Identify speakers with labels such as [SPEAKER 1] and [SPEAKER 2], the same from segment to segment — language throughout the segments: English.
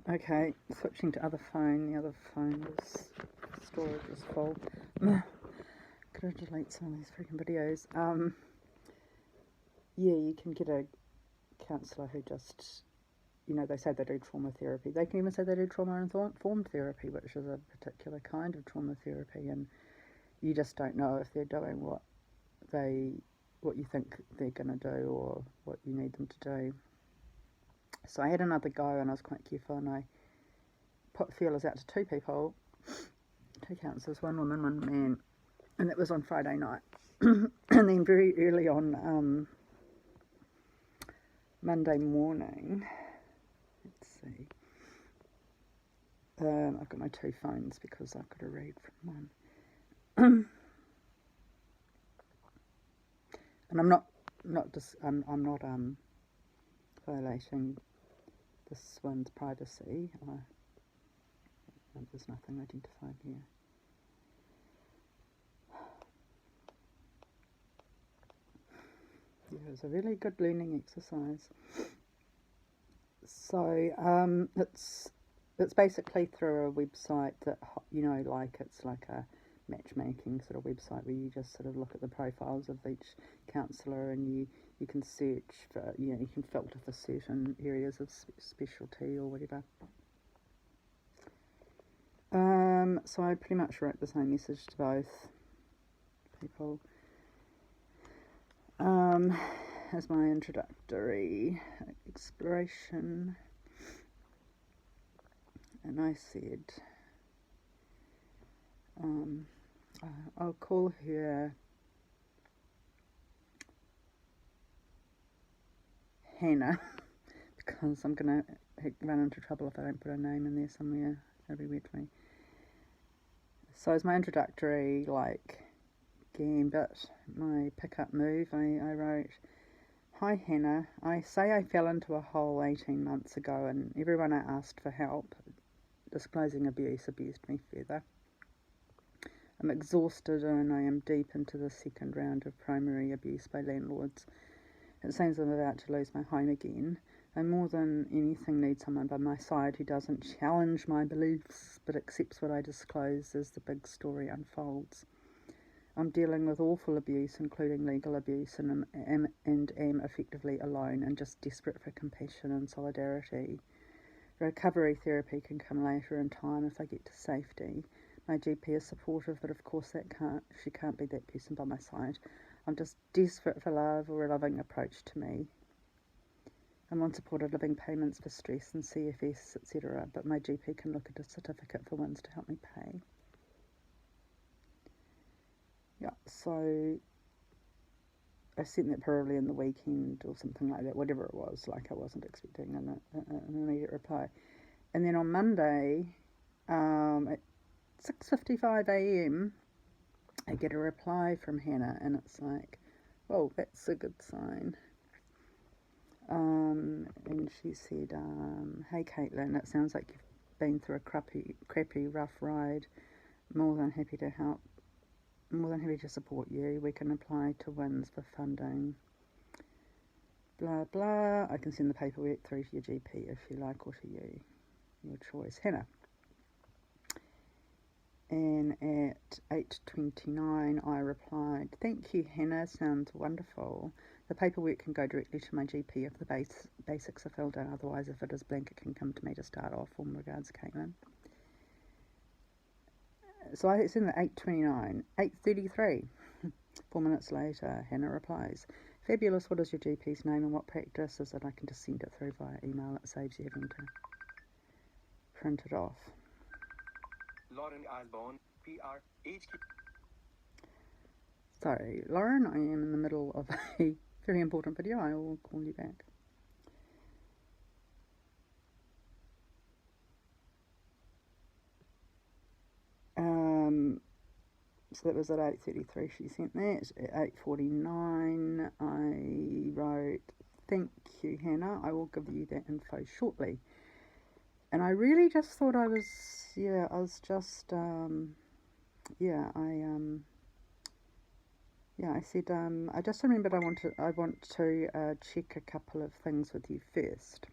[SPEAKER 1] Okay, switching to other phone. The other phone storage is full. Gotta delete some of these freaking videos. Yeah, you can get a counsellor who just, they say they do trauma therapy. They can even say they do trauma-informed therapy, which is a particular kind of trauma therapy, and you just don't know if they're doing what you think they're going to do or what you need them to do. So I had another go, and I was quite careful, and I put feelers out to two people, two counsellors, one woman, one man, and it was on Friday night. And then very early on Monday morning, let's see, I've got my two phones because I've got to read from one. And I'm not violating this one's privacy. There's nothing identified here. Yeah, it was a really good learning exercise. So it's basically through a website that, it's like a matchmaking sort of website where you just sort of look at the profiles of each counsellor, and you can search for, you can filter for certain areas of specialty or whatever. So I pretty much wrote the same message to both people as my introductory exploration, and I said, I'll call her Hannah because I'm going to run into trouble if I don't put her name in there somewhere. That'll be weird for me. So as my introductory, gambit, my pickup move, I wrote, "Hi Hannah, I say I fell into a hole 18 months ago, and everyone I asked for help, disclosing abuse, abused me further. I'm exhausted and I am deep into the second round of primary abuse by landlords. It seems I'm about to lose my home again. I more than anything need someone by my side who doesn't challenge my beliefs but accepts what I disclose as the big story unfolds. I'm dealing with awful abuse, including legal abuse, and am effectively alone and just desperate for compassion and solidarity. Recovery therapy can come later in time if I get to safety. My GP is supportive, but of course she can't be that person by my side. I'm just desperate for love or a loving approach to me. I'm on supported living payments for stress and CFS, etc., but my GP can look at a certificate for ones to help me pay." Yeah, so I sent that probably in the weekend or something like that, whatever it was. I wasn't expecting an immediate reply. And then on Monday, at 6:55 a.m, I get a reply from Hannah, and it's like, "Well, that's a good sign." And she said, "Hey Caitlin, it sounds like you've been through a crappy, rough ride. More than happy to help. More than happy to support you. We can apply to WINS for funding. Blah, blah. I can send the paperwork through to your GP if you like, or to you. Your choice. Hannah." And at 8:29 I replied, "Thank you, Hannah. Sounds wonderful. The paperwork can go directly to my GP if the basics are filled in. Otherwise, if it is blank, it can come to me to start off. Warm regards, Caitlin." So I send at 8:29. 8:33. 4 minutes later, Hannah replies, "Fabulous. What is your GP's name and what practice is it?" I can just send it through via email. It saves you having to print it off.
[SPEAKER 2] Lauren Osborne, PRHQ.
[SPEAKER 1] Sorry, Lauren, I am in the middle of a very important video. I will call you back. So that was at 8:33 she sent that. At 8:49 I wrote, "Thank you, Hannah. I will give you that info shortly." And I really just thought I said, "I just remembered I want to check a couple of things with you first."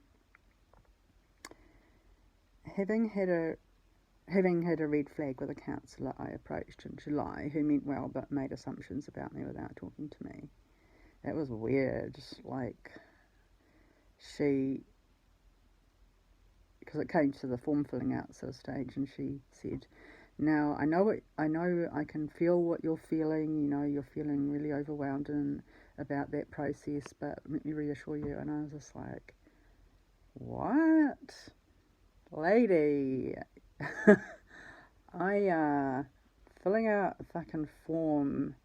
[SPEAKER 1] having had a red flag with a counsellor I approached in July who meant well but made assumptions about me without talking to me. It was weird. Like, because it came to the form filling out stage, and she said, "Now I know I can feel what you're feeling. You know, you're feeling really overwhelmed about that process, but let me reassure you." And I was just like, "What, lady?" Filling out a fucking form.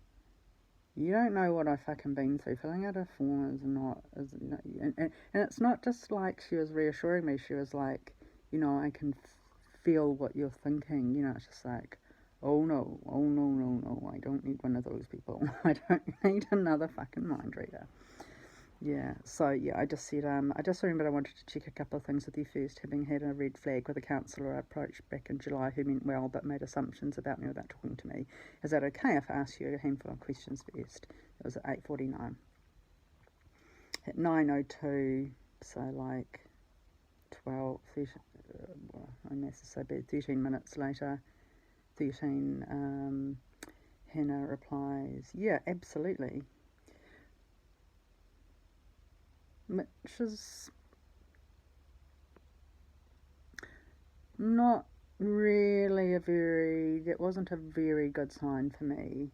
[SPEAKER 1] You don't know what I fucking been through. Filling out a form and it's not just like she was reassuring me. She was like, I can feel what you're thinking. It's just like, oh no, no, I don't need one of those people. I don't need another fucking mind reader. Yeah, so yeah, I just said, I just remembered I wanted to check a couple of things with you first, having had a red flag with a counsellor I approached back in July who meant well but made assumptions about me without talking to me. Is that okay if I ask you a handful of questions first? It was at 8:49. At 9:02, so like 12, 13, I must say 13 minutes later, 13, Hannah replies, yeah, absolutely. Which is not really that wasn't a very good sign for me.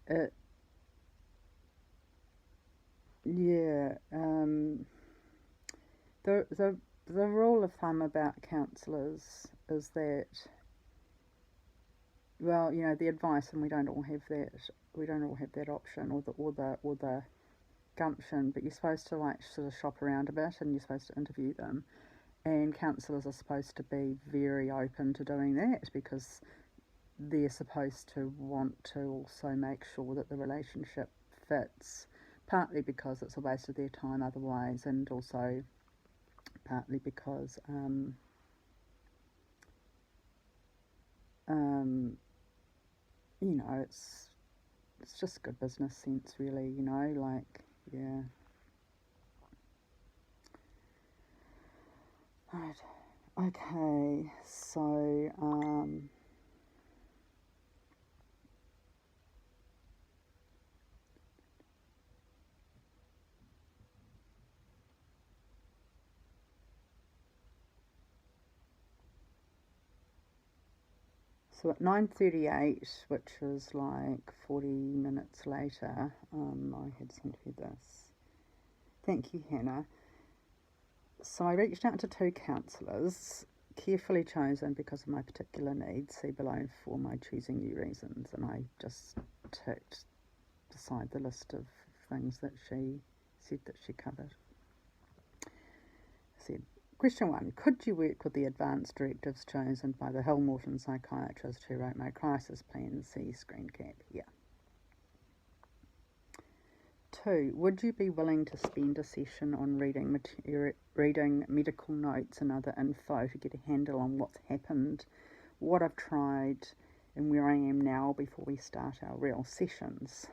[SPEAKER 1] The rule of thumb about counsellors is that, well, the advice, and we don't all have that option or the gumption, but you're supposed to like sort of shop around a bit, and you're supposed to interview them, and counsellors are supposed to be very open to doing that because they're supposed to want to also make sure that the relationship fits, partly because it's a waste of their time otherwise, and also partly because it's just good business sense, really, like, yeah. Right. Okay, so at 9:38, which was like 40 minutes later, I had sent her this. Thank you, Hannah. So I reached out to 2 counsellors, carefully chosen because of my particular needs. See below for my choosing you reasons. And I just ticked beside the list of things that she said that she covered. I said, question 1, could you work with the advanced directives chosen by the Hill Morton psychiatrist who wrote my crisis plan? See screen cap here. 2, would you be willing to spend a session on reading medical notes and other info to get a handle on what's happened, what I've tried, and where I am now before we start our real sessions?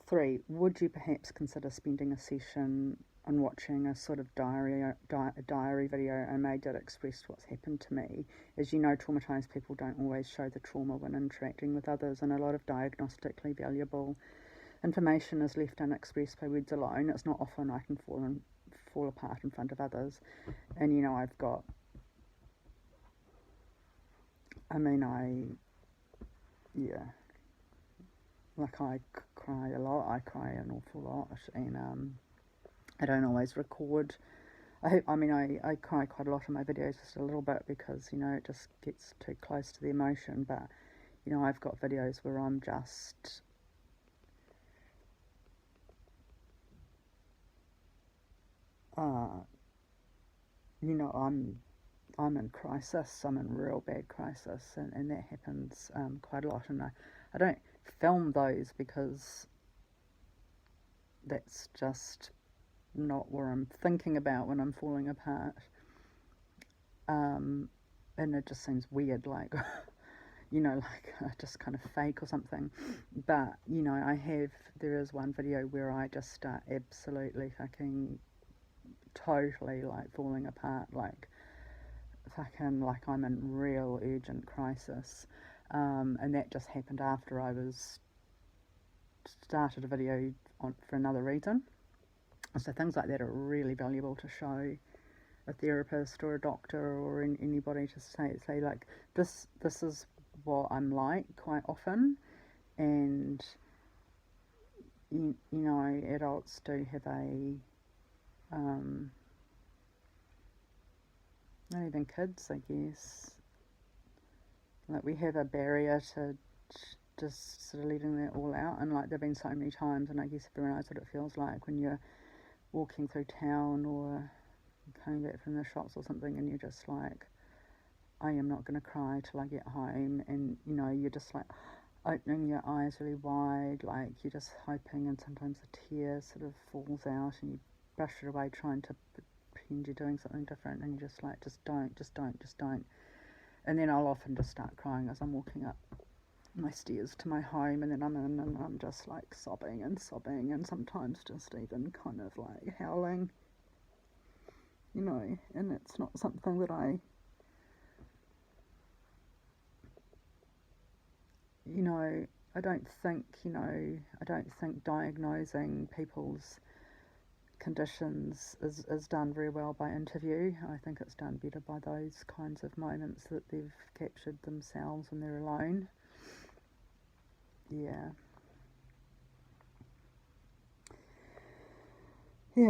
[SPEAKER 1] 3, would you perhaps consider spending a session on watching a sort of diary video I made that expressed what's happened to me? As you know, traumatised people don't always show the trauma when interacting with others, and a lot of diagnostically valuable information is left unexpressed by words alone. It's not often I can fall apart in front of others. And I've got, I cry a lot. I cry an awful lot, and I don't always record. I cry quite a lot in my videos, just a little bit, because it just gets too close to the emotion. But I've got videos where I'm just I'm in crisis. I'm in real bad crisis, and that happens quite a lot. And I don't film those because that's just not what I'm thinking about when I'm falling apart. And it just seems weird, like like just kind of fake or something. But there is one video where I just start absolutely fucking totally like falling apart, like fucking like I'm in real urgent crisis. And that just happened after I was started a video for another reason. So things like that are really valuable to show a therapist or a doctor or anybody to say like this is what I'm like quite often. And you know, adults do have a not even kids, I guess, like we have a barrier to just sort of letting that all out. And like there've been so many times, and I guess everyone knows what it feels like when you're walking through town or coming back from the shops or something, and you're just like, I am not going to cry till I get home. And you know, you're just like opening your eyes really wide, like you're just hoping, and sometimes a tear sort of falls out and you brush it away trying to pretend you're doing something different, and you're just like, just don't. And then I'll often just start crying as I'm walking up my stairs to my home, and then I'm in and I'm just like sobbing, and sometimes just even kind of like howling, you know. And it's not something that I don't think diagnosing people's conditions is done very well by interview. I think it's done better by those kinds of moments that they've captured themselves when they're alone.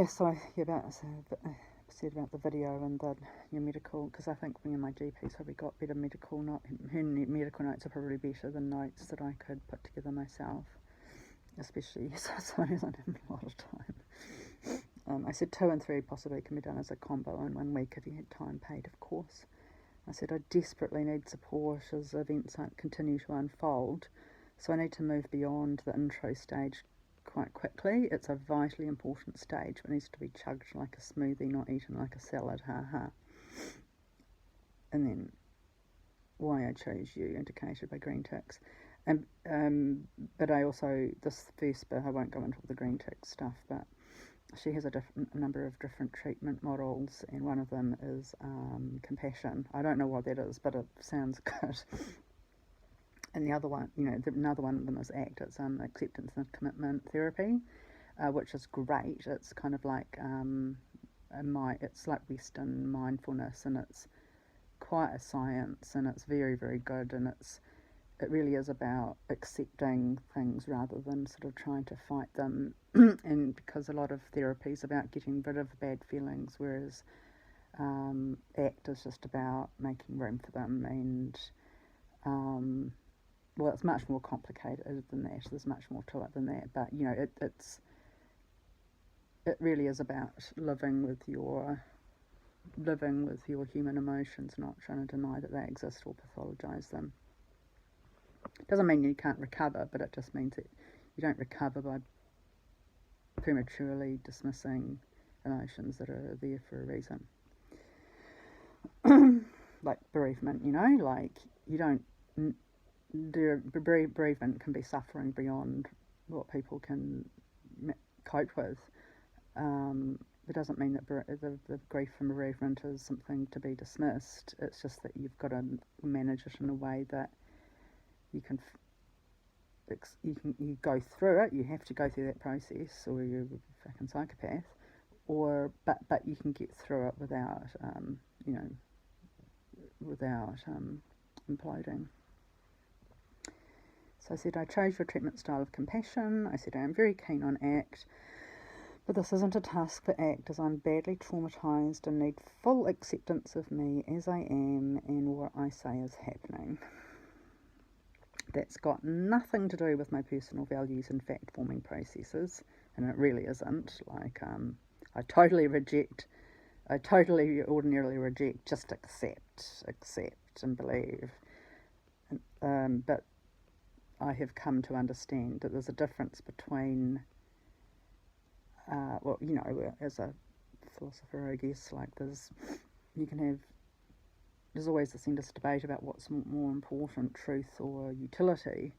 [SPEAKER 1] So I said about the video and your medical, because I think me and my GP's probably got better medical notes. Her medical notes are probably better than notes that I could put together myself, especially so I don't have a lot of time. I said 2 and 3 possibly can be done as a combo in 1 week if you had time paid, of course. I said I desperately need support as events continue to unfold, so I need to move beyond the intro stage quite quickly. It's a vitally important stage. It needs to be chugged like a smoothie, not eaten like a salad, And then why I chose you, indicated by green ticks. But I also, this first bit, I won't go into all the green tick stuff, but she has a number of different treatment models, and one of them is compassion. I don't know what that is, but it sounds good. And the other one, another one of them is ACT. It's acceptance and commitment therapy, which is great. It's kind of like it's like Western mindfulness, and it's quite a science, and it's very, very good. And it really is about accepting things rather than sort of trying to fight them. And because a lot of therapy is about getting rid of bad feelings, whereas ACT is just about making room for them. And well, it's much more complicated than that. There's much more to it than that. But it really is about living with your human emotions, not trying to deny that they exist or pathologise them. Doesn't mean you can't recover, but it just means that you don't recover by prematurely dismissing emotions that are there for a reason. Like bereavement, like you don't. Bereavement can be suffering beyond what people can cope with. It doesn't mean that the grief from bereavement is something to be dismissed. It's just that you've got to manage it in a way that you go through it. You have to go through that process, or you're a fucking psychopath. But you can get through it without imploding. So I said, I chose your treatment style of compassion. I said, I am very keen on ACT, but this isn't a task for ACT, as I'm badly traumatised and need full acceptance of me as I am and what I say is happening. That's got nothing to do with my personal values and fact-forming processes, and it really isn't. Like, I totally ordinarily reject, just accept and believe. But I have come to understand that there's a difference between, as a philosopher, I guess, like there's always this endless debate about what's more important, truth or utility.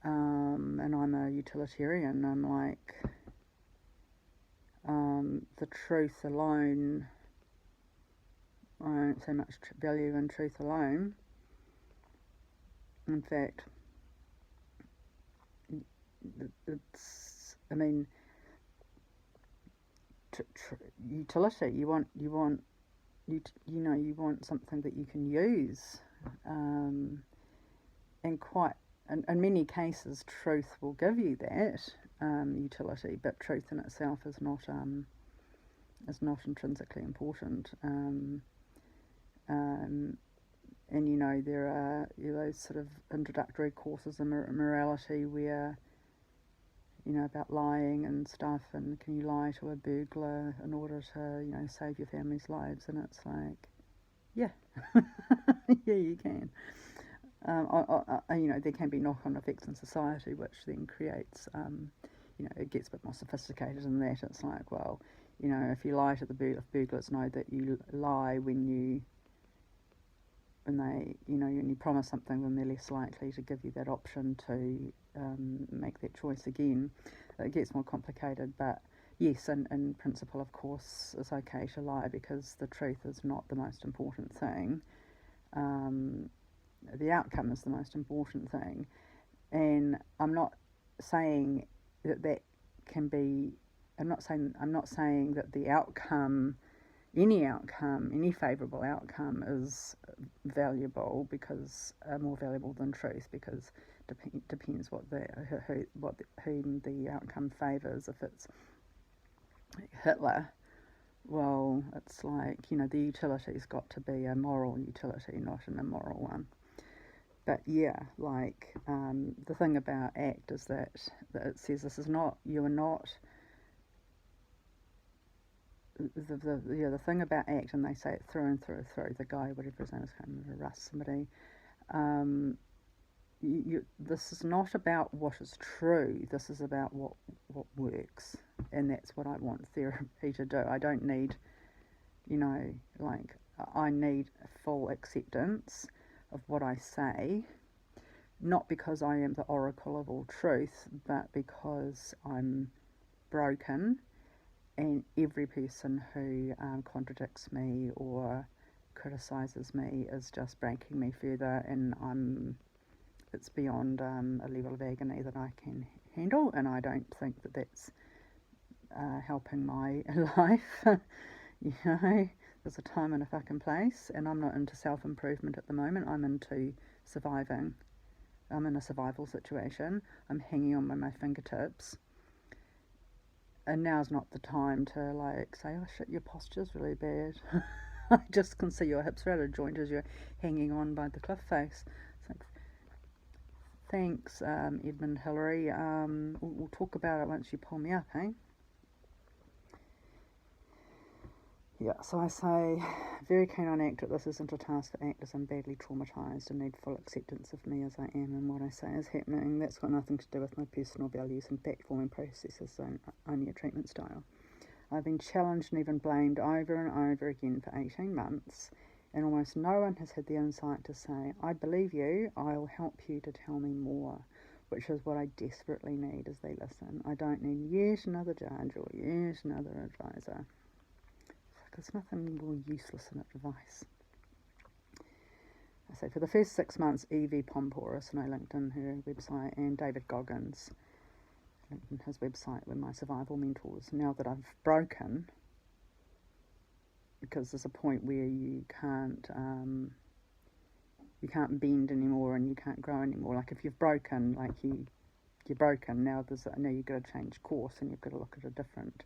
[SPEAKER 1] And I'm a utilitarian. I'm like, the truth alone, I don't see much value in truth alone. In fact, it's, I mean, utility. You want you want something that you can use, and quite in many cases, truth will give you that utility, but truth in itself is not intrinsically important. And there are those sort of introductory courses in morality where about lying and stuff, and can you lie to a burglar in order to save your family's lives, and it's like, yeah. Yeah, you can. There can be knock-on effects in society, which then creates, it gets a bit more sophisticated in that. It's like, well, if you lie to the if burglars know that you lie when they, when you promise something, then they're less likely to give you that option to make that choice again. It gets more complicated, but yes, in principle, of course, it's okay to lie because the truth is not the most important thing. The outcome is the most important thing, and I'm not saying that can be. I'm not saying that the outcome, any favourable outcome, is valuable, because more valuable than truth, because depends whom the outcome favours. If it's Hitler, well, it's like, the utility's got to be a moral utility, not an immoral one. But yeah, like, the thing about ACT is that it says this is not, you are not, the thing about ACT, and they say it through and through, the guy, whatever his name is, I can't remember, Russ, somebody, this is not about what is true, this is about what works, and that's what I want therapy to do. I don't need, I need full acceptance of what I say, not because I am the oracle of all truth, but because I'm broken, and every person who contradicts me or criticises me is just breaking me further, and it's beyond a level of agony that I can handle, and I don't think that that's helping my life. There's a time and a fucking place, and I'm not into self-improvement at the moment. I'm into surviving. I'm in a survival situation. I'm hanging on by my fingertips, and now's not the time to say, oh shit, your posture's really bad. I just can see your hips are out of joint as you're hanging on by the cliff face. It's like, thanks, Edmund Hillary. We'll talk about it once you pull me up, eh? Yeah, so I say, very keen on ACT, this isn't a task for actors. I'm badly traumatised and need full acceptance of me as I am, and what I say is happening. That's got nothing to do with my personal values and fact-forming processes, and only a treatment style. I've been challenged and even blamed over and over again for 18 months, and almost no one has had the insight to say, I believe you, I'll help you to tell me more, which is what I desperately need as they listen. I don't need yet another judge or yet another advisor. There's nothing more useless than advice. I say, for the first 6 months, Evie Pomporus, and I linked in her website, and David Goggins, linked in his website, were my survival mentors. Now that I've broken, because there's a point where you can't bend anymore and you can't grow anymore. Like, if you've broken, you're broken. Now you've got to change course, and you've got to look at a different.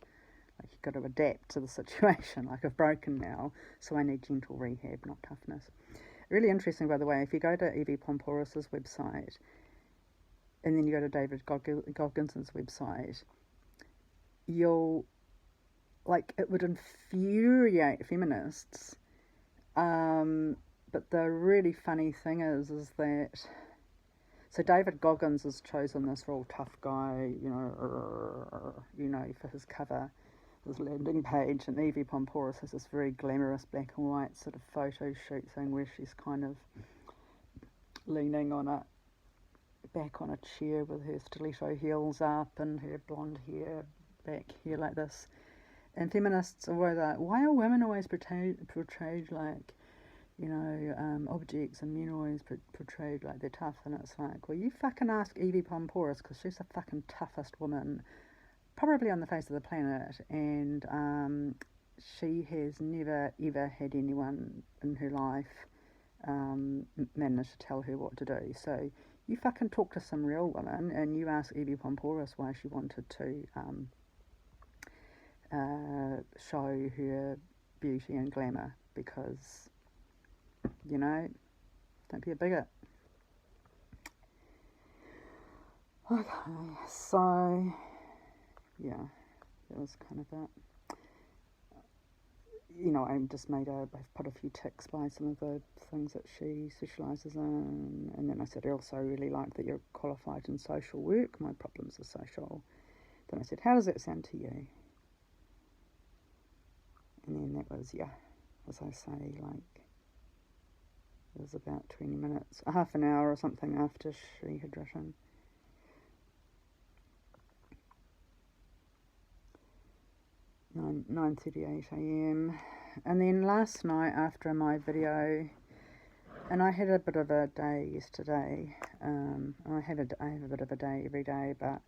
[SPEAKER 1] You've got to adapt to the situation. I've broken now, so I need gentle rehab, not toughness. Really interesting, by the way, if you go to Evie Pomporus's website, and then you go to David Goggins' website, you'll, it would infuriate feminists, but the really funny thing is that, so David Goggins has chosen this real tough guy, for his cover, his landing page, and Evie Pomporus has this very glamorous black and white sort of photo shoot thing where she's kind of leaning back on a chair with her stiletto heels up and her blonde hair back here like this, and feminists are always like, why are women always portrayed like, objects, and men always portrayed like they're tough? And it's like, well, you fucking ask Evie Pomporis, because she's the fucking toughest woman probably on the face of the planet, and she has never ever had anyone in her life manage to tell her what to do. So you fucking talk to some real women, and you ask Evie Pomporis why she wanted to show her beauty and glamour, because, don't be a bigot. Okay, so yeah, that was kind of it. I've put a few ticks by some of the things that she specialises in, and then I said, I also really like that you're qualified in social work. My problems are social. Then I said, how does that sound to you? And then that was, as I say, like, it was about 20 minutes, a half an hour or something after she had written. Nine 9:38 a.m. And then last night after my video, and I had a bit of a day yesterday. I have a bit of a day every day, but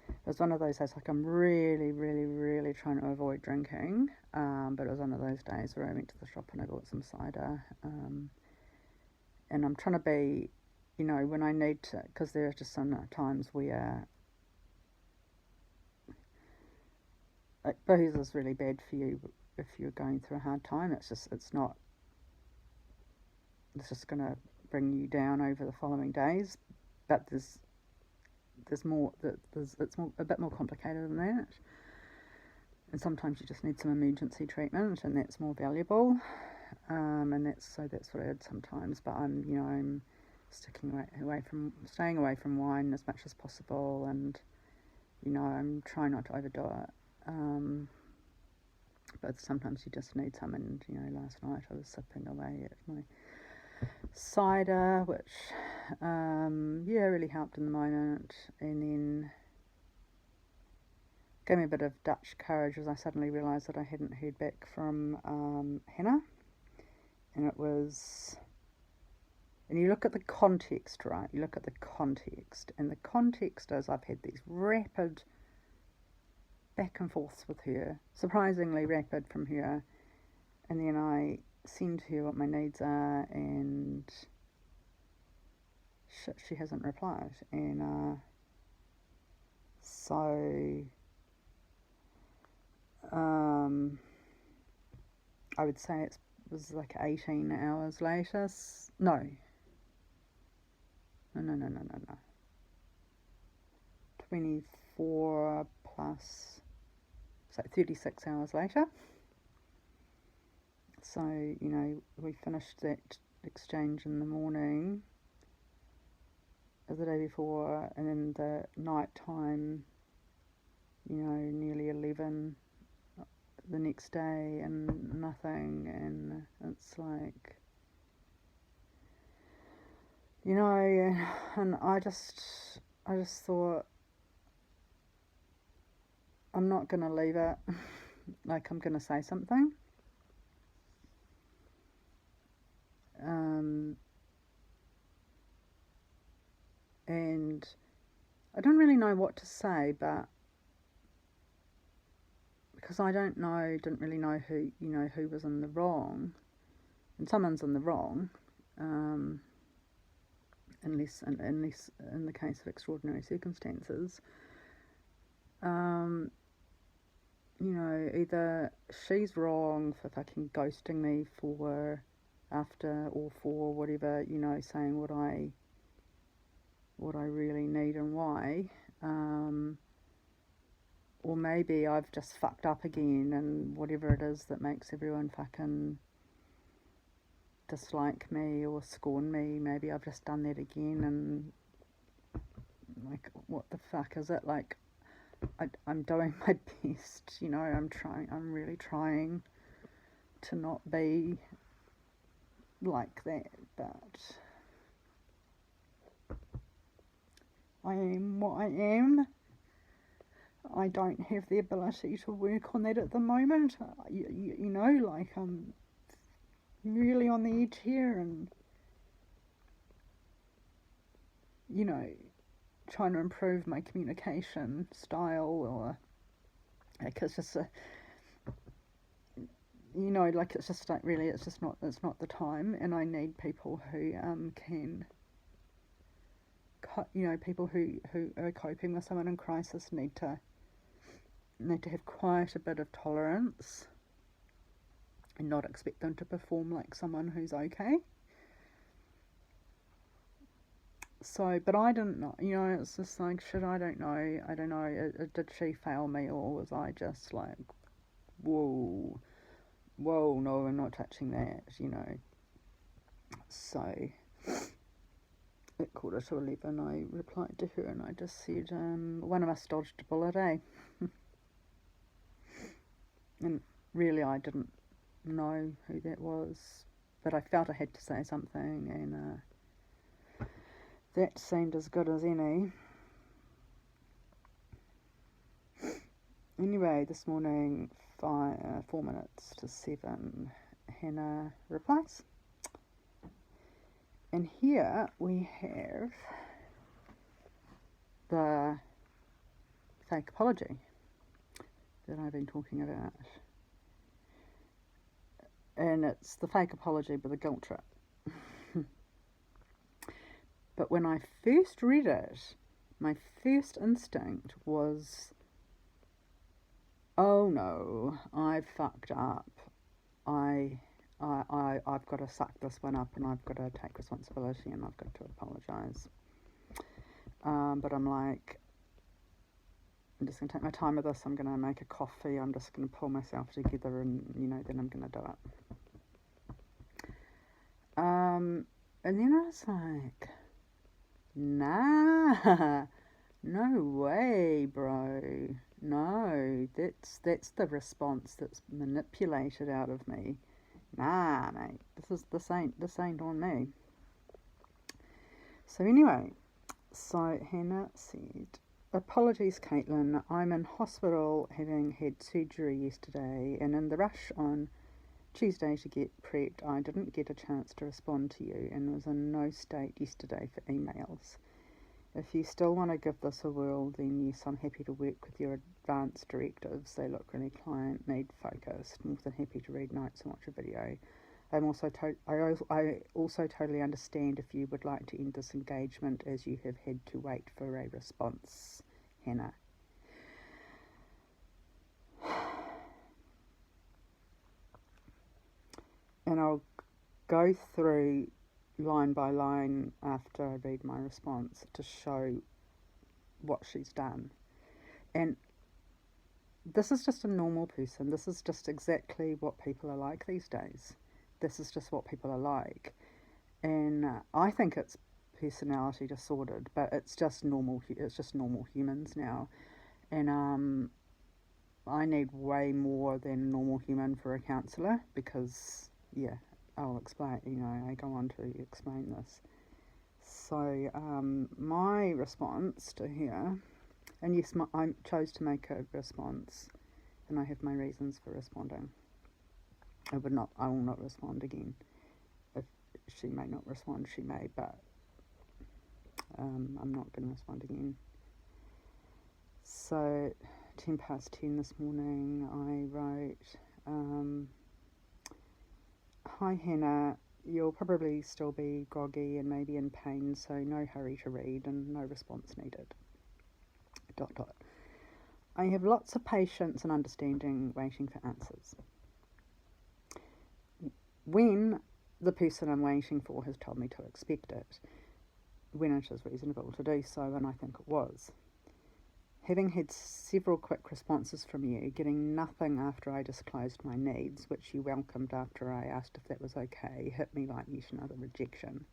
[SPEAKER 1] it was one of those days, like, I'm really, really, really trying to avoid drinking. But it was one of those days where I went to the shop and I bought some cider. And I'm trying to be, when I need to, because there are just some times where like, booze is really bad for you if you're going through a hard time. It's just going to bring you down over the following days. But there's more, it's a bit more complicated than that. And sometimes you just need some emergency treatment, and that's more valuable. And that's what I did sometimes. But I'm staying away from wine as much as possible, and I'm trying not to overdo it. But sometimes you just need some, and last night I was sipping away at my cider, which really helped in the moment, and then gave me a bit of Dutch courage as I suddenly realised that I hadn't heard back from Hannah. And it was, and you look at the context, right? You look at the context, and the context is I've had these rapid back and forths with her, surprisingly rapid from her, and then I send her what my needs are, and she hasn't replied. And so I would say it was like 18 hours later. No. 24 plus, so 36 hours later. So, we finished that exchange in the morning of the day before, and then the night time, nearly 11 the next day, and nothing. And it's like, and I just thought, I'm not going to leave it. Like, I'm going to say something. And I don't really know what to say, but because I didn't really know who was in the wrong, and someone's in the wrong, unless in the case of extraordinary circumstances. Either she's wrong for fucking ghosting me after or for whatever, saying what I really need and why, or maybe I've just fucked up again, and whatever it is that makes everyone fucking dislike me or scorn me, maybe I've just done that again, and like, what the fuck is it? Like, I'm doing my best, I'm really trying to not be like that, but I am what I am. I don't have the ability to work on that at the moment. You know, like I'm really on the edge here, and you know, trying to improve my communication style, or like it's just a, you know, like it's just like really, it's not the time, and I need people who can, you know, people who are coping with someone in crisis need to have quite a bit of tolerance and not expect them to perform like someone who's okay. So, but I didn't know, you know, it's just like, shit, I don't know, did she fail me, or was I just like, whoa, no, I'm not touching that, you know. So, at 11:15, I replied to her and I just said, one of us dodged a bullet, eh? And really, I didn't know who that was, but I felt I had to say something, and that seemed as good as any. Anyway, this morning, 4 minutes to 7, Hannah replies. And here we have the fake apology that I've been talking about. And it's the fake apology with a guilt trip. But when I first read it, my first instinct was, oh no, I've fucked up. I've got to suck this one up, and I've got to take responsibility, and I've got to apologise. But I'm like, I'm just going to take my time with this. I'm going to make a coffee. I'm just going to pull myself together, and, you know, then I'm going to do it. And then I was like, nah, no way, bro. No, that's the response that's manipulated out of me. Nah, mate, this ain't on me. So anyway, so Hannah said, apologies, Caitlin. I'm in hospital having had surgery yesterday, and in the rush on Tuesday to get prepped, I didn't get a chance to respond to you and was in no state yesterday for emails. If you still want to give this a whirl, then yes, I'm happy to work with your advanced directives. They look really client need focused. More than happy to read notes and watch a video. I also totally understand if you would like to end this engagement, as you have had to wait for a response, Hannah. And I'll go through line by line after I read my response to show what she's done. And this is just a normal person. This is just exactly what people are like these days. This is just what people are like. And I think it's personality disordered, but it's just normal humans now. And I need way more than normal human for a counsellor, because, yeah, I'll explain, you know, I go on to explain this. So my response to her, and yes, I chose to make a response, and I have my reasons for responding. I will not respond again. If she may not respond, she may, but I'm not going to respond again. So 10:10 this morning, I wrote, hi Hannah, you'll probably still be groggy and maybe in pain, so no hurry to read and no response needed. ... I have lots of patience and understanding waiting for answers. When the person I'm waiting for has told me to expect it, when it is reasonable to do so, and I think it was. Having had several quick responses from you, getting nothing after I disclosed my needs, which you welcomed after I asked if that was okay, hit me like yet another rejection.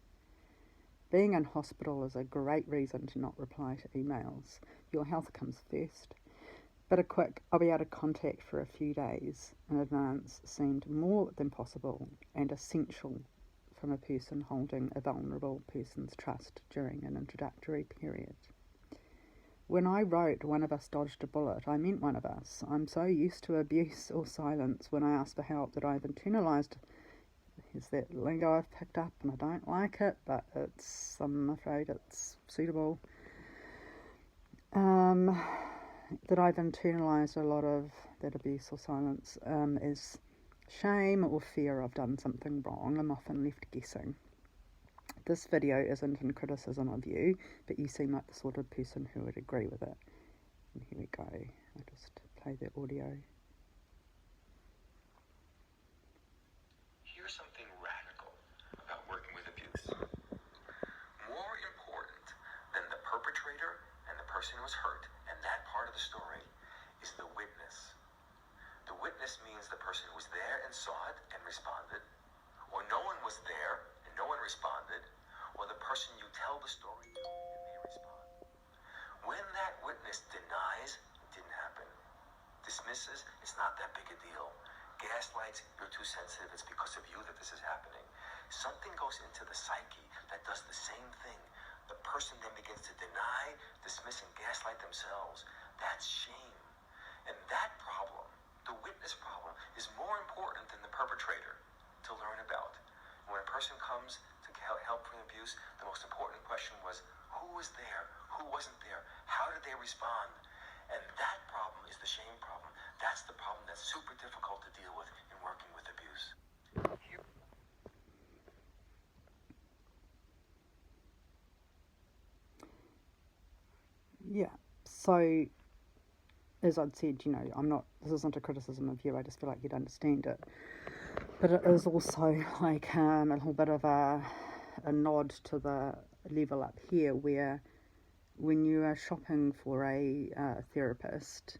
[SPEAKER 1] Being in hospital is a great reason to not reply to emails. Your health comes first. But a quick, I'll be out of contact for a few days in advance seemed more than possible and essential from a person holding a vulnerable person's trust during an introductory period. when I wrote "one of us dodged a bullet," I meant one of us. I'm so used to abuse or silence when I ask for help that I've internalized. Here's that lingo I've picked up, and I don't like it, but I'm afraid it's suitable. That I've internalized a lot of that abuse or silence is shame or fear I've done something wrong. I'm often left guessing. This video isn't in criticism of you, but you seem like the sort of person who would agree with it. And here we go. I'll just play the audio.
[SPEAKER 3] Here's something radical about working with abuse. More important than the perpetrator and the person who was hurt and that part of the story is the witness. The witness means the person who was there and saw it and responded, or no one was there and no one responded, or the person you tell the story to and they respond. When that witness denies it didn't happen, dismisses, it's not that big a deal, gaslights, you're too sensitive, it's because of you that this is happening, something goes into the psyche that does the same thing. The person then begins to deny, dismiss, and gaslight themselves. That's shame. And that problem, the witness problem, is more important than the perpetrator to learn about. When a person comes to help from abuse, the most important question was, who was there? Who wasn't there? How did they respond? And that problem is the shame problem. That's the problem that's super difficult to deal with in working with abuse.
[SPEAKER 1] Yeah, so as I'd said, this isn't a criticism of you, I just feel like you'd understand it. But it is also like a little bit of a nod to the level up here where when you are shopping for a therapist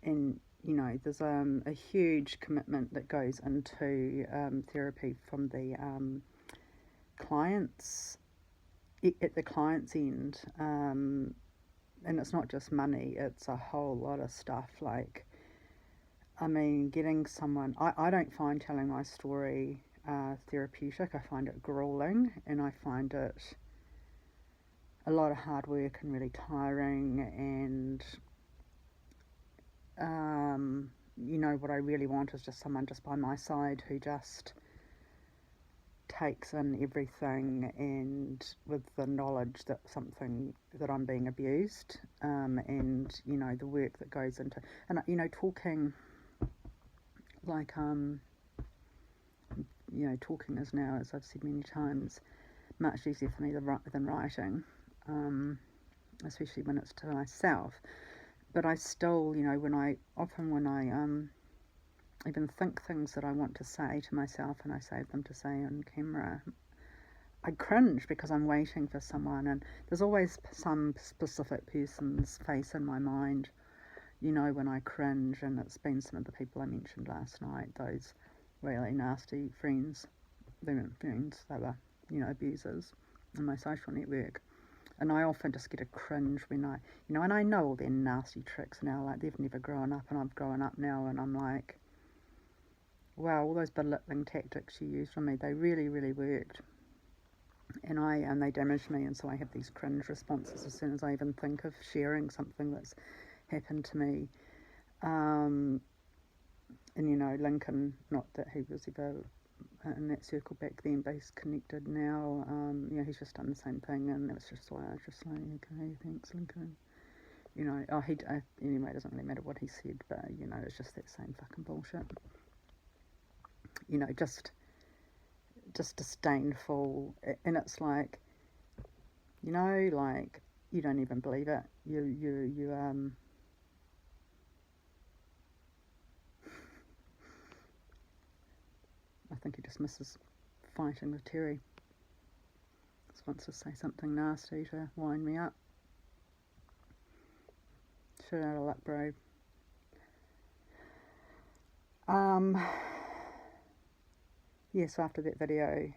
[SPEAKER 1] and, there's a huge commitment that goes into therapy from the clients, at the client's end, and it's not just money, it's a whole lot of stuff. Like, getting someone, I don't find telling my story therapeutic. I find it grueling, and I find it a lot of hard work and really tiring, and what I really want is just someone just by my side who just takes in everything, and with the knowledge that I'm being abused, and the work that goes into, and talking, like talking is now, as I've said many times, much easier for me than writing, especially when it's to myself. But I still, when I even think things that I want to say to myself and I save them to say on camera, I cringe because I'm waiting for someone, and there's always some specific person's face in my mind, when I cringe, and it's been some of the people I mentioned last night, those really nasty friends. They weren't friends, they were, abusers in my social network. And I often just get a cringe when and I know all their nasty tricks now, like they've never grown up and I've grown up now, and I'm like, wow, all those belittling tactics you used on me, they really, really worked. And they damaged me, and so I have these cringe responses as soon as I even think of sharing something that's happened to me. And Lincoln, not that he was ever in that circle back then, but he's connected now. He's just done the same thing, and it was just why I was just like, okay, thanks, Lincoln. Anyway, it doesn't really matter what he said, but it's just that same fucking bullshit. Just disdainful, and it's like, like, you don't even believe it. You I think he just misses fighting with Terry. Just wants to say something nasty to wind me up. Shit out of luck, bro. So after that video,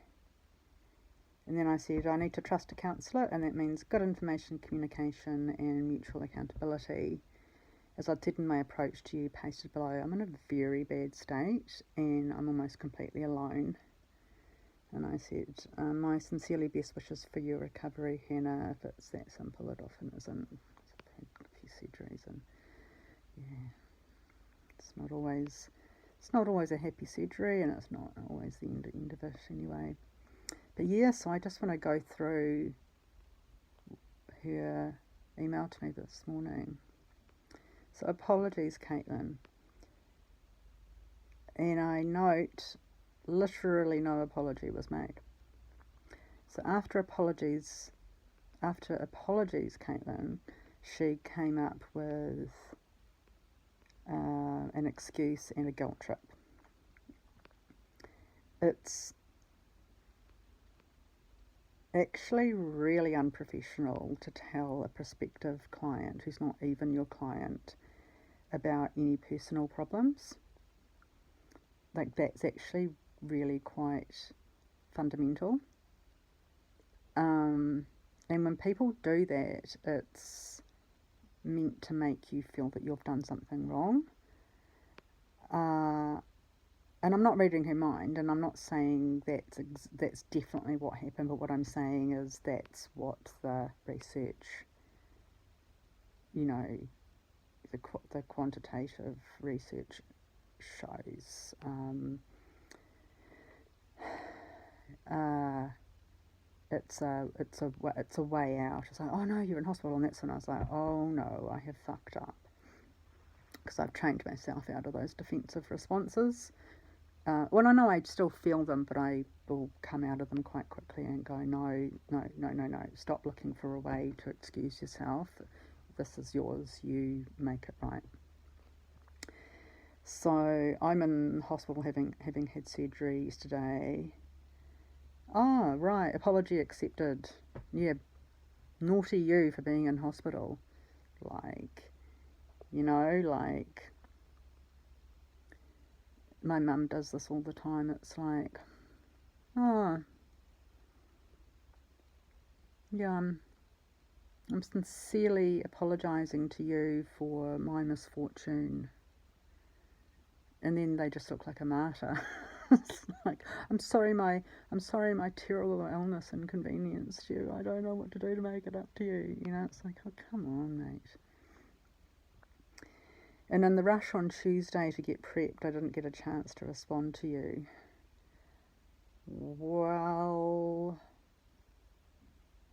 [SPEAKER 1] and then I said I need to trust a counsellor, and that means good information, communication, and mutual accountability. As I said in my approach to you, pasted below, I'm in a very bad state, and I'm almost completely alone. And I said, my sincerely best wishes for your recovery, Hannah. If it's that simple, it often isn't. I've had these surgeries, and yeah, it's not always a happy surgery, and it's not always the end of it anyway. But yeah, so I just want to go through her email to me this morning. So apologies, Caitlin. And I note literally no apology was made. So after apologies, Caitlin, she came up with an excuse and a guilt trip. It's actually really unprofessional to tell a prospective client who's not even your client about any personal problems. Like, that's actually really quite fundamental. And when people do that, it's meant to make you feel that you've done something wrong. And I'm not reading her mind, and I'm not saying that's definitely what happened, but what I'm saying is that's what the research, the quantitative research shows. It's a way out. It's like, oh no, you're in hospital, and that's when I was like, oh no, I have fucked up, because I've trained myself out of those defensive responses. Well, I know I still feel them, but I will come out of them quite quickly and go, no, stop looking for a way to excuse yourself. This is yours, you make it right. So I'm in hospital having had surgery yesterday. Oh, right, apology accepted. Yeah, naughty you for being in hospital. Like, my mum does this all the time. It's like, oh, yeah, I'm sincerely apologising to you for my misfortune. And then they just look like a martyr. It's like, I'm sorry my terrible illness inconvenienced you. I don't know what to do to make it up to you. It's like, oh, come on, mate. And in the rush on Tuesday to get prepped, I didn't get a chance to respond to you. Well,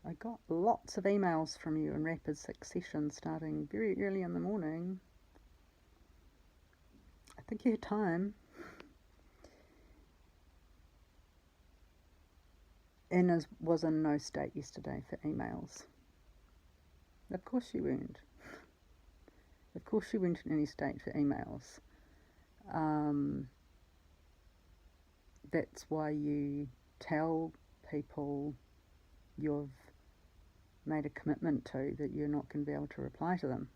[SPEAKER 1] I got lots of emails from you in rapid succession starting very early in the morning. I think you had time. And was in no state yesterday for emails. Of course you weren't. Of course you weren't in any state for emails. That's why you tell people you've made a commitment to that you're not going to be able to reply to them.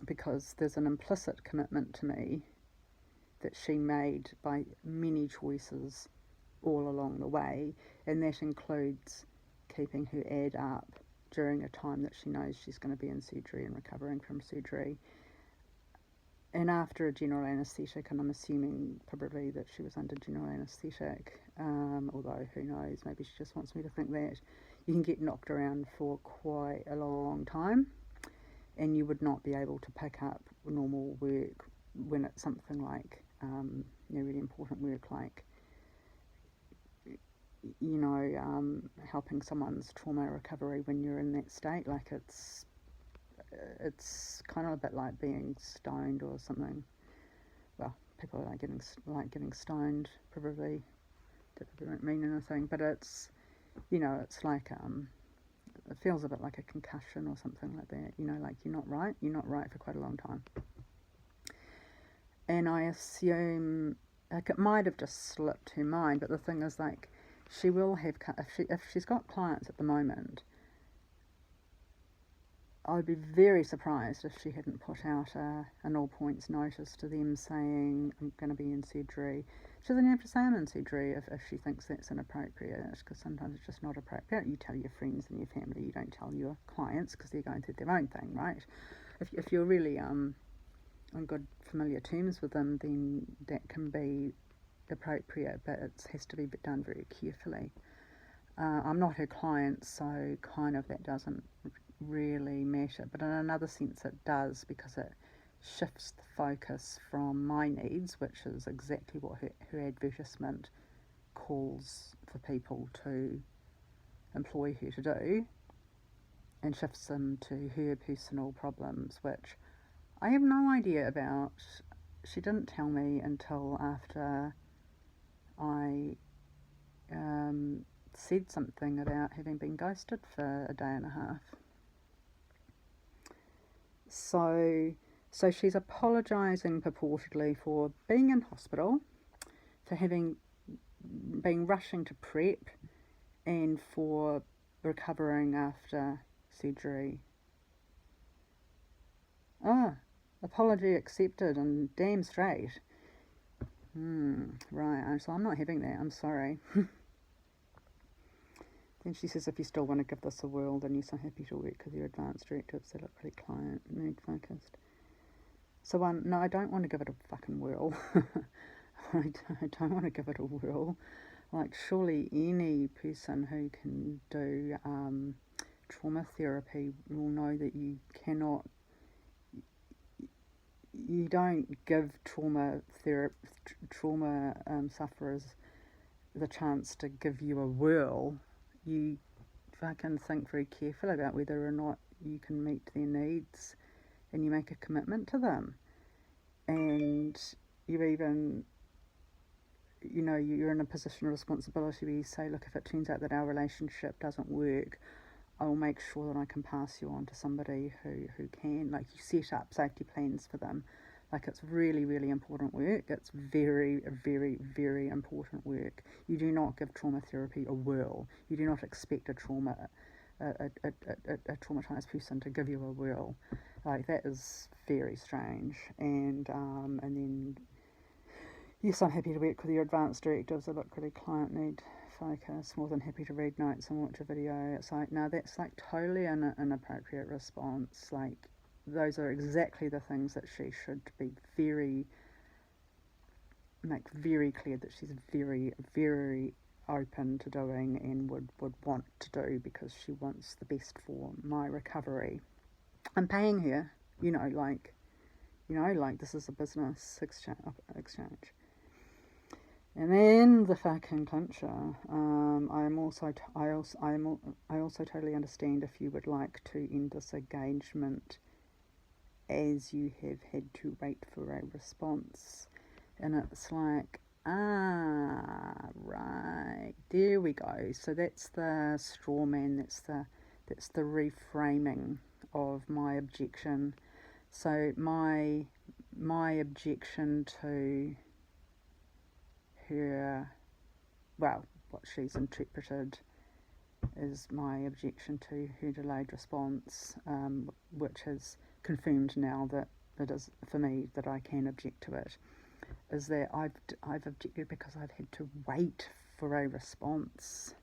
[SPEAKER 1] Because there's an implicit commitment to me that she made by many choices all along the way, and that includes keeping her ad up during a time that she knows she's going to be in surgery and recovering from surgery, and after a general anaesthetic, and I'm assuming probably that she was under general anaesthetic, although who knows, maybe she just wants me to think that. You can get knocked around for quite a long time, and you would not be able to pick up normal work when it's something like really important work, like helping someone's trauma recovery when you're in that state. Like, it's kind of a bit like being stoned or something. Well, people are getting stoned probably don't mean anything, but it's it's like it feels a bit like a concussion or something like that. Like you're not right for quite a long time. And I assume, like, it might have just slipped her mind, but the thing is, like, she will have, if she's got clients at the moment, I would be very surprised if she hadn't put out an all points notice to them saying, I'm going to be in surgery. She doesn't have to say I'm in surgery if she thinks that's inappropriate, because sometimes it's just not appropriate. You tell your friends and your family, you don't tell your clients, because they're going through their own thing, right? If you're really on good familiar terms with them, then that can be appropriate, but it has to be done very carefully. I'm not her client, so kind of that doesn't really matter, but in another sense it does, because it shifts the focus from my needs, which is exactly what her advertisement calls for people to employ her to do, and shifts them to her personal problems, which I have no idea about. She didn't tell me until after I said something about having been ghosted for a day and a half. So she's apologising purportedly for being in hospital, for been rushing to prep, and for recovering after surgery. Apology accepted and damn straight. Right, so I'm not having that, I'm sorry. Then she says, if you still want to give this a whirl, then you're so happy to work with your advanced directives that are pretty client need focused. So no, I don't want to give it a fucking whirl. I don't want to give it a whirl. Like, surely any person who can do trauma therapy will know that you don't give trauma sufferers the chance to give you a whirl. You fucking think very carefully about whether or not you can meet their needs, and you make a commitment to them. And you even, you're in a position of responsibility where you say, look, if it turns out that our relationship doesn't work, I will make sure that I can pass you on to somebody who can. Like, you set up safety plans for them. Like, it's really, really important work. It's very, very, very important work. You do not give trauma therapy a whirl. You do not expect a traumatized person to give you a whirl. Like, that is very strange. And then, yes, I'm happy to work with your advanced directives. I look really client need focus. More than happy to read notes and watch a video. It's like, no, that's like totally an inappropriate response. Like, those are exactly the things that she should make very clear that she's very, very open to doing and would want to do, because she wants the best for my recovery. I'm paying her, like this is a business exchange. And then the fucking clincher. I also totally understand if you would like to end this engagement, as you have had to wait for a response. And it's like, right, there we go. So that's the straw man, that's the reframing of my objection. So my objection to her, well, what she's interpreted is my objection to her delayed response, which has confirmed now that it is for me that I can object to it, is that I've objected because I've had to wait for a response.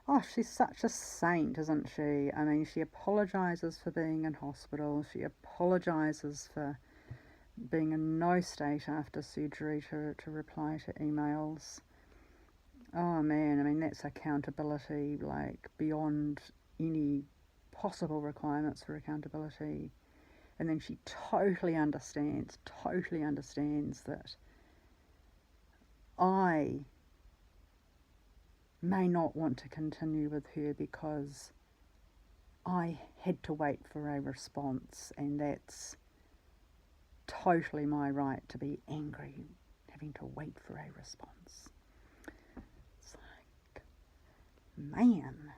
[SPEAKER 1] Oh, she's such a saint, isn't she? I mean, she apologises for being in hospital. She apologises for being in no state after surgery to reply to emails. Oh man, I mean, that's accountability, like, beyond any possible requirements for accountability. And then she totally understands that I may not want to continue with her because I had to wait for a response, and that's totally my right to be angry having to wait for a response. It's like, man.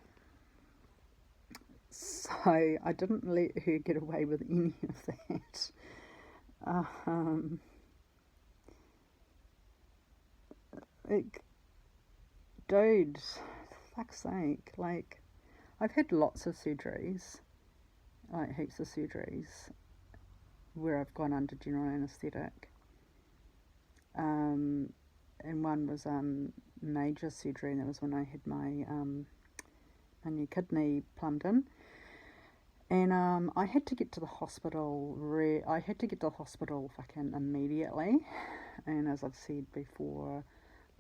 [SPEAKER 1] So I didn't let her get away with any of that. Like, dude, fuck's sake. Like, I've had lots of surgeries, like heaps of surgeries, where I've gone under general anaesthetic. And one was major surgery, and that was when I had my new kidney plumbed in. And I had to get to the hospital. fucking immediately. And as I've said before,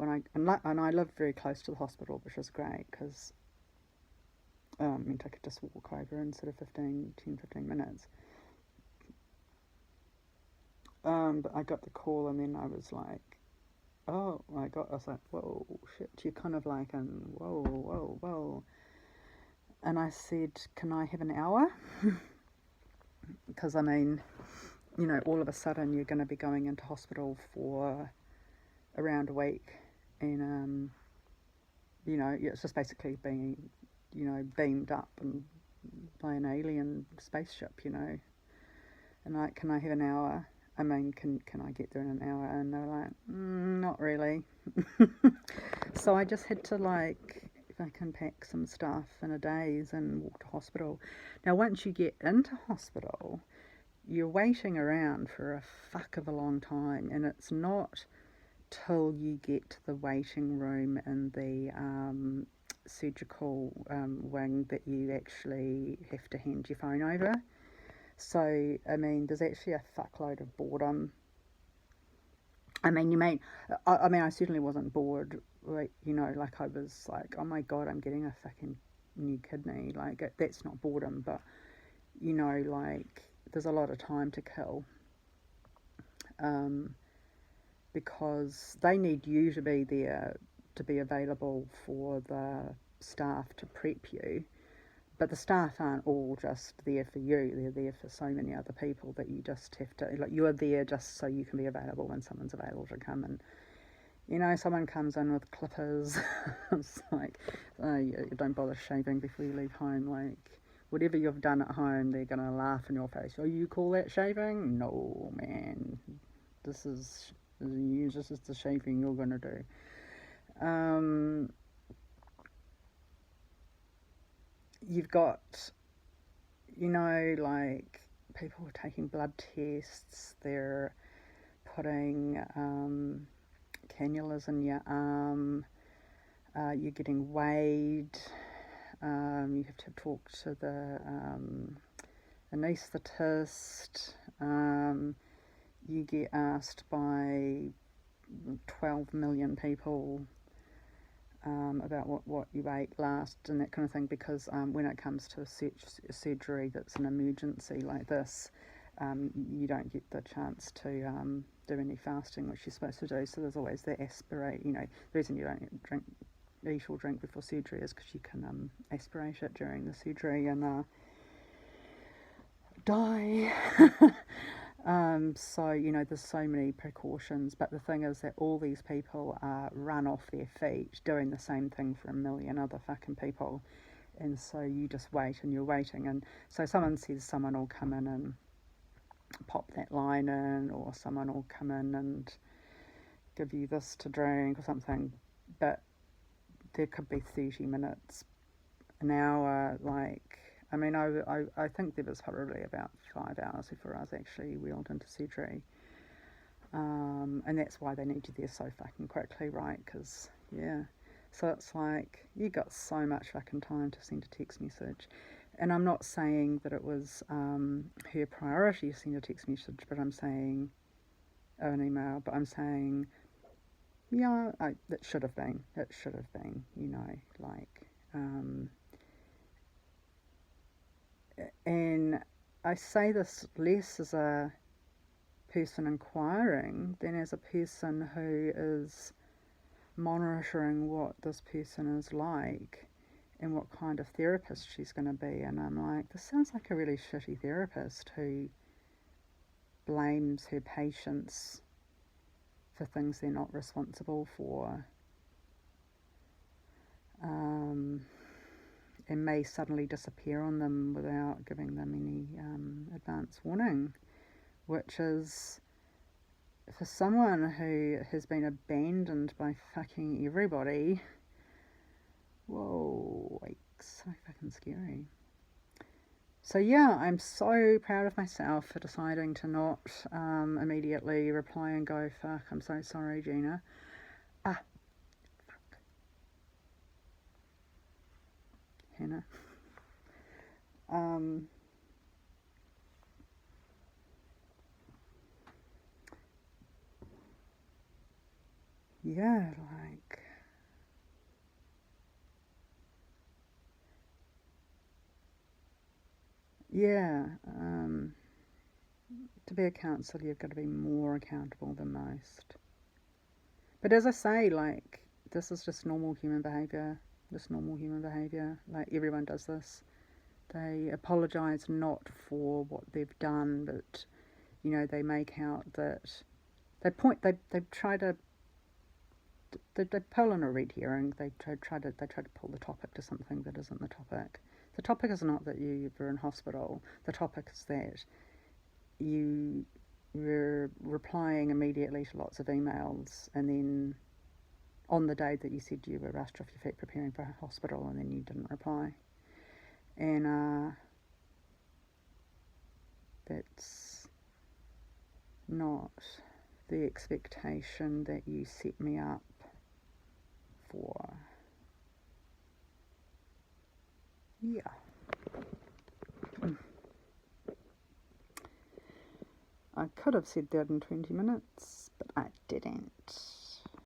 [SPEAKER 1] and I live very close to the hospital, which is great because meant I could just walk over in sort of 15 minutes. But I got the call, and then I was like, oh my God, I was like, whoa, shit, you're kind of like, and whoa. And I said, can I have an hour? Because, I mean, you know, all of a sudden you're going to be going into hospital for around a week. And, you know, it's just basically being, you know, beamed up and by an alien spaceship, you know. And like, can I have an hour? I mean, can I get there in an hour? And they're like, not really. So I just had to, like, if I can pack some stuff in a daze and walk to hospital. Now, once you get into hospital, you're waiting around for a fuck of a long time, and it's not till you get to the waiting room in the surgical wing that you actually have to hand your phone over. So, I mean, there's actually a fuckload of boredom. I mean, I certainly wasn't bored, like, you know, like I was like, oh my God, I'm getting a fucking new kidney. Like, that's not boredom, but, you know, like, there's a lot of time to kill. Because they need you to be there, to be available for the staff to prep you. But the staff aren't all just there for you. They're there for so many other people that you just have to, like, you're there just so you can be available when someone's available to come. And, you know, someone comes in with clippers. It's like, oh, you don't bother shaving before you leave home. Like, whatever you've done at home, they're going to laugh in your face. Oh, you call that shaving? No, man. This is the shaving you're going to do. You've got, you know, like, people are taking blood tests, they're putting cannulas in your arm, you're getting weighed, you have to talk to the anaesthetist, you get asked by 12 million people about what you ate last and that kind of thing, because when it comes to a surgery that's an emergency like this, you don't get the chance to do any fasting, which you're supposed to do. So there's always the aspirate, you know, the reason you don't eat or drink before surgery is because you can aspirate it during the surgery and die. So, you know, there's so many precautions, but the thing is that all these people are run off their feet doing the same thing for a million other fucking people, and so you just wait and you're waiting, and so someone will come in and pop that line in, or someone will come in and give you this to drink or something, but there could be 30 minutes, an hour, like, I mean, I think there was probably about 5 hours before I was actually wheeled into surgery. And that's why they need you there so fucking quickly, right? Because, yeah. So it's like, you got so much fucking time to send a text message. And I'm not saying that it was her priority to send a text message, but I'm saying, or an email, but I'm saying, yeah, it should have been, you know, like, and I say this less as a person inquiring than as a person who is monitoring what this person is like and what kind of therapist she's going to be. And I'm like, this sounds like a really shitty therapist who blames her patients for things they're not responsible for. And may suddenly disappear on them without giving them any advance warning, which is, for someone who has been abandoned by fucking everybody, whoa, like, so fucking scary. So yeah, I'm so proud of myself for deciding to not immediately reply and go, fuck, I'm so sorry, Gina. Hannah. Yeah, like, to be a counsellor, you've got to be more accountable than most. But as I say, like, this is just normal human behaviour. Like, everyone does this. They apologise not for what they've done, but, you know, they make out that they try to pull in a red herring. They try to pull the topic to something that isn't the topic. The topic is not that you were in hospital. The topic is that you were replying immediately to lots of emails, and then on the day that you said you were rushed off your feet preparing for hospital, and then you didn't reply. And that's not the expectation that you set me up for. Yeah. I could have said that in 20 minutes, but I didn't.